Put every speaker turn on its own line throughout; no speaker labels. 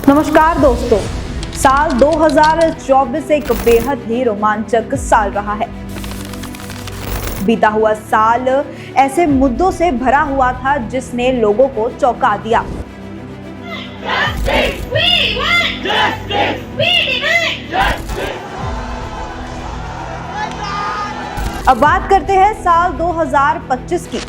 नमस्कार दोस्तों, साल 2024 एक बेहद ही रोमांचक साल रहा है। बीता हुआ साल ऐसे मुद्दों से भरा हुआ था जिसने लोगों को चौंका दिया। अब बात करते हैं साल 2025 की।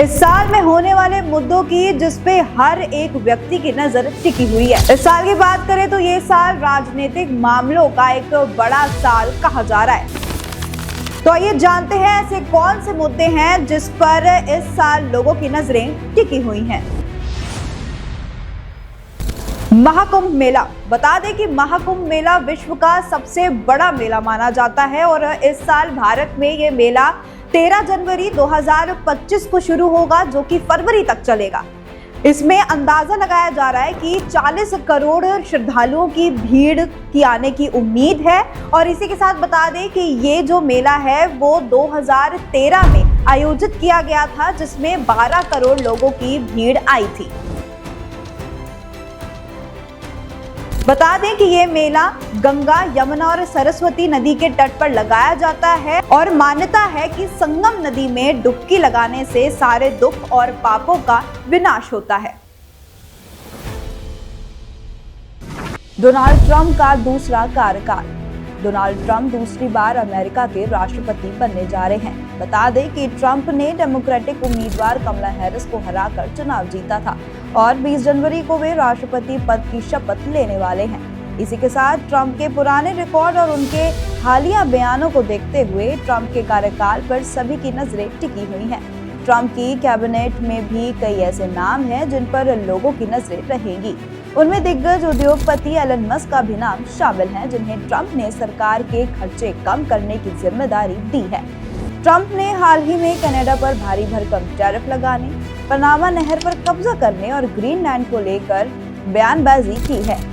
इस साल में होने वाले मुद्दों की जिस पे हर एक व्यक्ति की नजर टिकी हुई है। इस साल की बात करें तो ये साल राजनीतिक मामलों का एक बड़ा साल कहा जा रहा है। तो आइए जानते हैं ऐसे कौन से मुद्दे हैं जिस पर इस साल लोगों की नजरें टिकी हुई हैं। महाकुंभ मेला। बता दें कि महाकुंभ मेला विश्व का सबसे बड़ा मेला माना जाता है और इस साल भारत में ये मेला 13 जनवरी 2025 को शुरू होगा, जो कि फरवरी तक चलेगा। इसमें अंदाजा लगाया जा रहा है कि 40 करोड़ श्रद्धालुओं की भीड़ की आने की उम्मीद है। और इसी के साथ बता दें कि ये जो मेला है वो 2013 में आयोजित किया गया था, जिसमें 12 करोड़ लोगों की भीड़ आई थी। बता दें कि ये मेला गंगा, यमुना और सरस्वती नदी के तट पर लगाया जाता है और मान्यता है कि संगम नदी में डुबकी लगाने से सारे दुख और पापों का विनाश होता है। डोनाल्ड ट्रंप का दूसरा कार्यकाल। डोनाल्ड ट्रंप दूसरी बार अमेरिका के राष्ट्रपति बनने जा रहे हैं। बता दें कि ट्रंप ने डेमोक्रेटिक उम्मीदवार कमला हैरिस को हराकर चुनाव जीता था और 20 जनवरी को वे राष्ट्रपति पद की शपथ लेने वाले हैं। इसी के साथ ट्रंप के पुराने रिकॉर्ड और उनके हालिया बयानों को देखते हुए ट्रंप के कार्यकाल पर सभी की नजरें टिकी हुई हैं। ट्रंप की कैबिनेट में भी कई ऐसे नाम हैं जिन पर लोगों की नजरें रहेंगी। उनमें दिग्गज उद्योगपति एलन मस्क का भी नाम शामिल है, जिन्हें ट्रंप ने सरकार के खर्चे कम करने की जिम्मेदारी दी है। ट्रंप ने हाल ही में कनाडा पर भारी भरकम टैरिफ लगाने, पनामा नहर पर कब्जा करने और ग्रीनलैंड को लेकर बयानबाजी की है।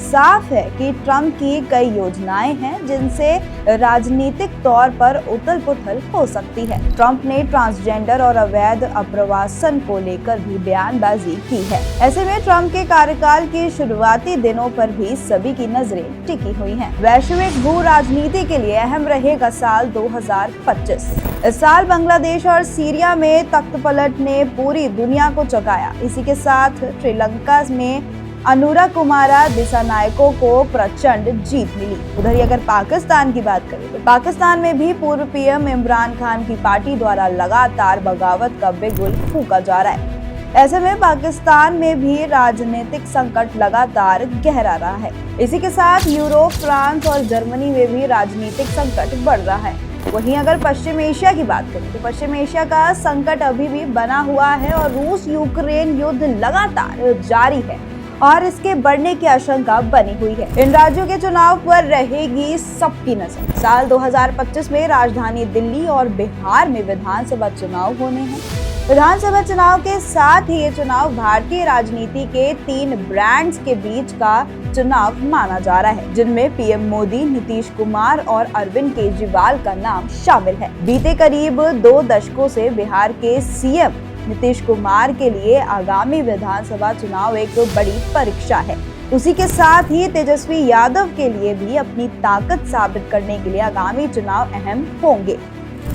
साफ है कि ट्रंप की कई योजनाएं हैं जिनसे राजनीतिक तौर पर उथल-पुथल हो सकती है। ट्रंप ने ट्रांसजेंडर और अवैध अप्रवासन को लेकर भी बयानबाजी की है। ऐसे में ट्रंप के कार्यकाल के शुरुआती दिनों पर भी सभी की नजरें टिकी हुई हैं। वैश्विक भू राजनीति के लिए अहम रहेगा साल 2025। इस साल बांग्लादेश और सीरिया में तख्तपलट ने पूरी दुनिया को चौंकाया। इसी के साथ श्रीलंका में अनुरा कुमारा दिसानायको को प्रचंड जीत मिली। उधर अगर पाकिस्तान की बात करें तो पाकिस्तान में भी पूर्व पीएम इमरान खान की पार्टी द्वारा लगातार बगावत का बिगुल फूंका जा रहा है। ऐसे में पाकिस्तान में भी राजनीतिक संकट लगातार गहरा रहा है। इसी के साथ यूरोप, फ्रांस और जर्मनी में भी राजनीतिक संकट बढ़ रहा है। वहीं अगर पश्चिम एशिया की बात करें तो पश्चिम एशिया का संकट अभी भी बना हुआ है और रूस यूक्रेन युद्ध लगातार जारी है और इसके बढ़ने की आशंका बनी हुई है। इन राज्यों के चुनाव पर रहेगी सबकी नजर। साल 2025 में राजधानी दिल्ली और बिहार में विधानसभा चुनाव होने हैं। विधानसभा चुनाव के साथ ही ये चुनाव भारतीय राजनीति के 3 ब्रांड्स के बीच का चुनाव माना जा रहा है, जिनमें पीएम मोदी, नीतीश कुमार और अरविंद केजरीवाल का नाम शामिल है। बीते करीब 2 दशकों से बिहार के सीएम नीतीश कुमार के लिए आगामी विधानसभा चुनाव एक बड़ी परीक्षा है। उसी के साथ ही तेजस्वी यादव के लिए भी अपनी ताकत साबित करने के लिए आगामी चुनाव अहम होंगे।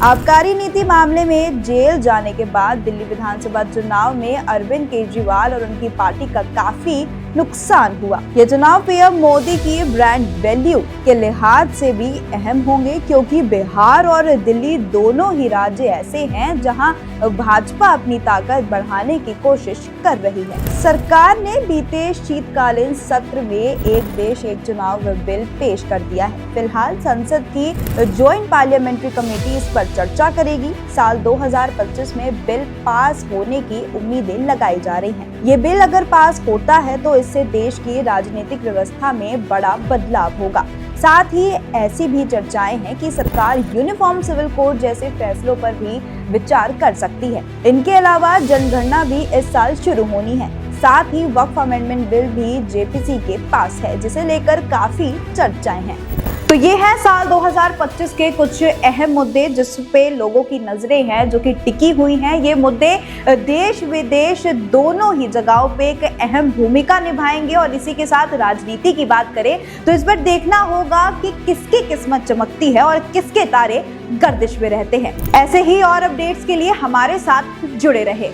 आबकारी नीति मामले में जेल जाने के बाद दिल्ली विधानसभा चुनाव में अरविंद केजरीवाल और उनकी पार्टी का काफी नुकसान हुआ। ये चुनाव पीएम मोदी की ब्रांड वैल्यू के लिहाज से भी अहम होंगे, क्योंकि बिहार और दिल्ली दोनों ही राज्य ऐसे हैं जहां भाजपा अपनी ताकत बढ़ाने की कोशिश कर रही है। सरकार ने बीते शीतकालीन सत्र में एक देश एक चुनाव बिल पेश कर दिया है। फिलहाल संसद की ज्वाइंट पार्लियामेंट्री कमेटी इस पर चर्चा करेगी। साल 2025 में बिल पास होने की उम्मीदें लगाई जा रही हैं। ये बिल अगर पास होता है तो इससे देश की राजनीतिक व्यवस्था में बड़ा बदलाव होगा। साथ ही ऐसी भी चर्चाएं हैं कि सरकार यूनिफॉर्म सिविल कोड जैसे फैसलों पर भी विचार कर सकती है। इनके अलावा जनगणना भी इस साल शुरू होनी है। साथ ही वक्फ अमेंडमेंट बिल भी जेपीसी के पास है, जिसे लेकर काफी चर्चाएं हैं। तो ये है साल 2025 के कुछ अहम मुद्दे जिस पे लोगों की नजरें हैं, जो कि टिकी हुई हैं। ये मुद्दे देश विदेश दोनों ही जगहों पे एक अहम भूमिका निभाएंगे। और इसी के साथ राजनीति की बात करें तो इस पर देखना होगा कि किसकी किस्मत चमकती है और किसके तारे गर्दिश में रहते हैं। ऐसे ही और अपडेट्स के लिए हमारे साथ जुड़े रहे।